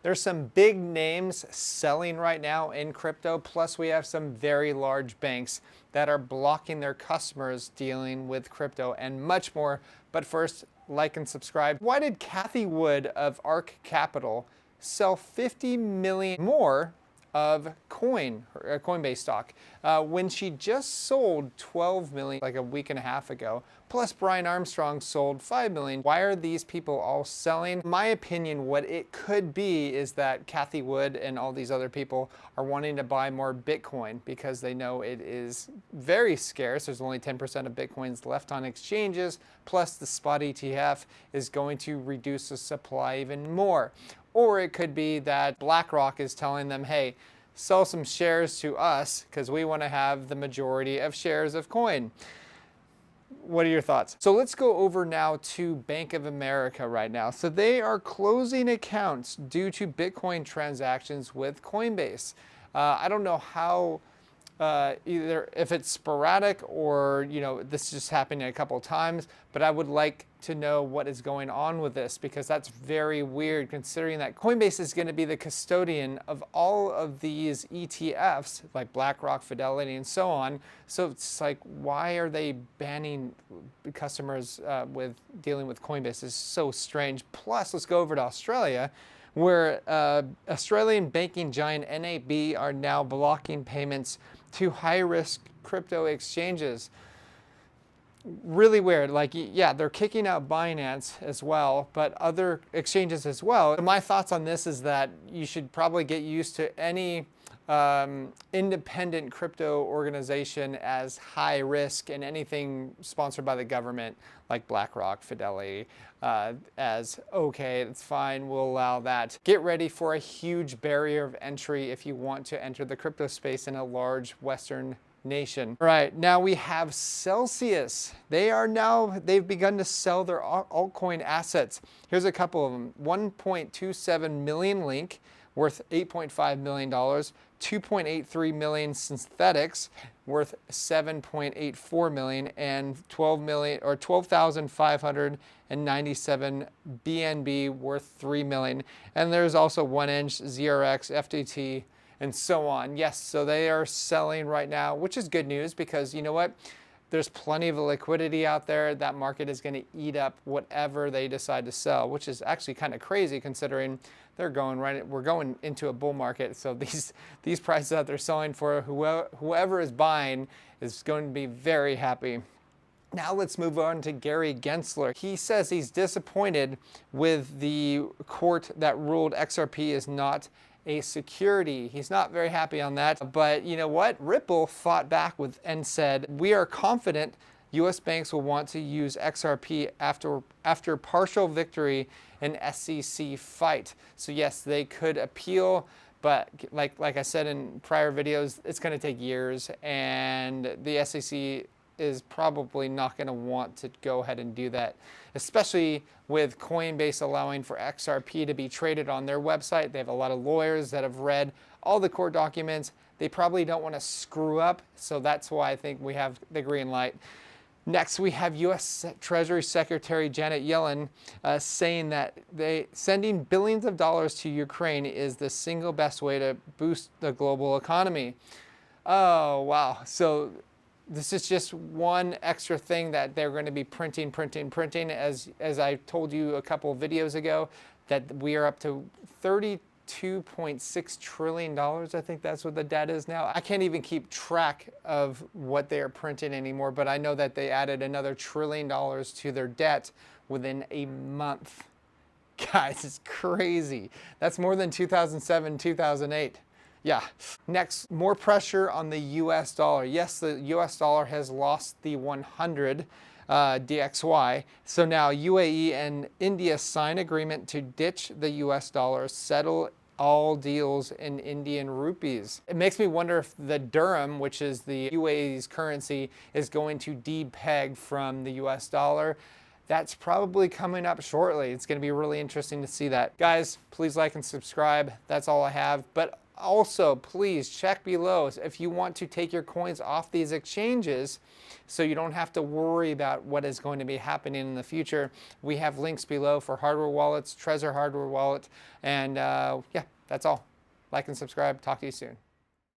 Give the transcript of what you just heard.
There's some big names selling right now in crypto, plus we have some very large banks that are blocking their customers dealing with crypto and much more. But first, like and subscribe. Why did Cathie Wood of ARK Capital sell 50 million more of Coinbase stock when she just sold 12 million like a week and a half ago? Plus Brian Armstrong sold 5 million. Why are these people all selling? In my opinion, what it could be is that Cathie Wood and all these other people are wanting to buy more Bitcoin because they know it is very scarce. There's only 10% of Bitcoins left on exchanges, plus the spot ETF is going to reduce the supply even more. Or it could be that BlackRock is telling them, hey, sell some shares to us because we want to have the majority of shares of coin. What are your thoughts? So let's go over now to Bank of America right now. So they are closing accounts due to Bitcoin transactions with Coinbase. I don't know how, either if it's sporadic or, this is just happening a couple of times, but I would like to know what is going on with this because that's very weird considering that Coinbase is going to be the custodian of all of these ETFs like BlackRock, Fidelity, and so on. So it's like, why are they banning customers with dealing with Coinbase? It's so strange. Plus, let's go over to Australia, where Australian banking giant NAB are now blocking payments to high-risk crypto exchanges. Really weird. Like, yeah, they're kicking out Binance as well, but other exchanges as well. My thoughts on this is that you should probably get used to any independent crypto organization as high risk, and anything sponsored by the government like BlackRock, Fidelity, as okay, it's fine, we'll allow that. Get ready for a huge barrier of entry if you want to enter the crypto space in a large Western nation. All right, now we have Celsius. They've begun to sell their altcoin assets. Here's a couple of them. 1.27 million Link, worth $8.5 million. 2.83 million Synthetics, worth $7.84 million, and 12,597 BNB, worth $3 million. And there's also 1inch, ZRX, FTT, and so on. Yes, so they are selling right now, which is good news because you know what? There's plenty of liquidity out there. That market is going to eat up whatever they decide to sell, which is actually kind of crazy considering we're going into a bull market. So these prices that they're selling for, whoever is buying is going to be very happy. Now let's move on to Gary Gensler. He says he's disappointed with the court that ruled XRP is not a security. He's not very happy on that. But you know what? Ripple fought back and said, we are confident U.S. banks will want to use XRP after partial victory in SEC fight. So yes, they could appeal, but like I said in prior videos, it's going to take years, and the SEC is probably not going to want to go ahead and do that, especially with Coinbase allowing for XRP to be traded on their website. They have a lot of lawyers that have read all the court documents. They probably don't want to screw up, so that's why I think we have the green light. Next, we have U.S. Treasury Secretary Janet Yellen saying that sending billions of dollars to Ukraine is the single best way to boost the global economy. Oh, wow. So this is just one extra thing that they're going to be printing, as I told you a couple of videos ago, that we are up to $32.6 trillion. I think that's what the debt is now. I can't even keep track of what they are printing anymore, but I know that they added another $1 trillion to their debt within a month. Guys, it's crazy. That's more than 2007, 2008. Yeah. Next, more pressure on the US dollar. Yes, the US dollar has lost the 100 DXY. So now UAE and India sign agreement to ditch the US dollar, settle all deals in Indian rupees. It makes me wonder if the dirham, which is the UAE's currency, is going to depeg from the US dollar. That's probably coming up shortly. It's going to be really interesting to see that. Guys, please like and subscribe. That's all I have. But Also, please check below if you want to take your coins off these exchanges so you don't have to worry about what is going to be happening in the future. We have links below for hardware wallets, Trezor hardware wallet, and yeah, that's all. Like and subscribe. Talk to you soon.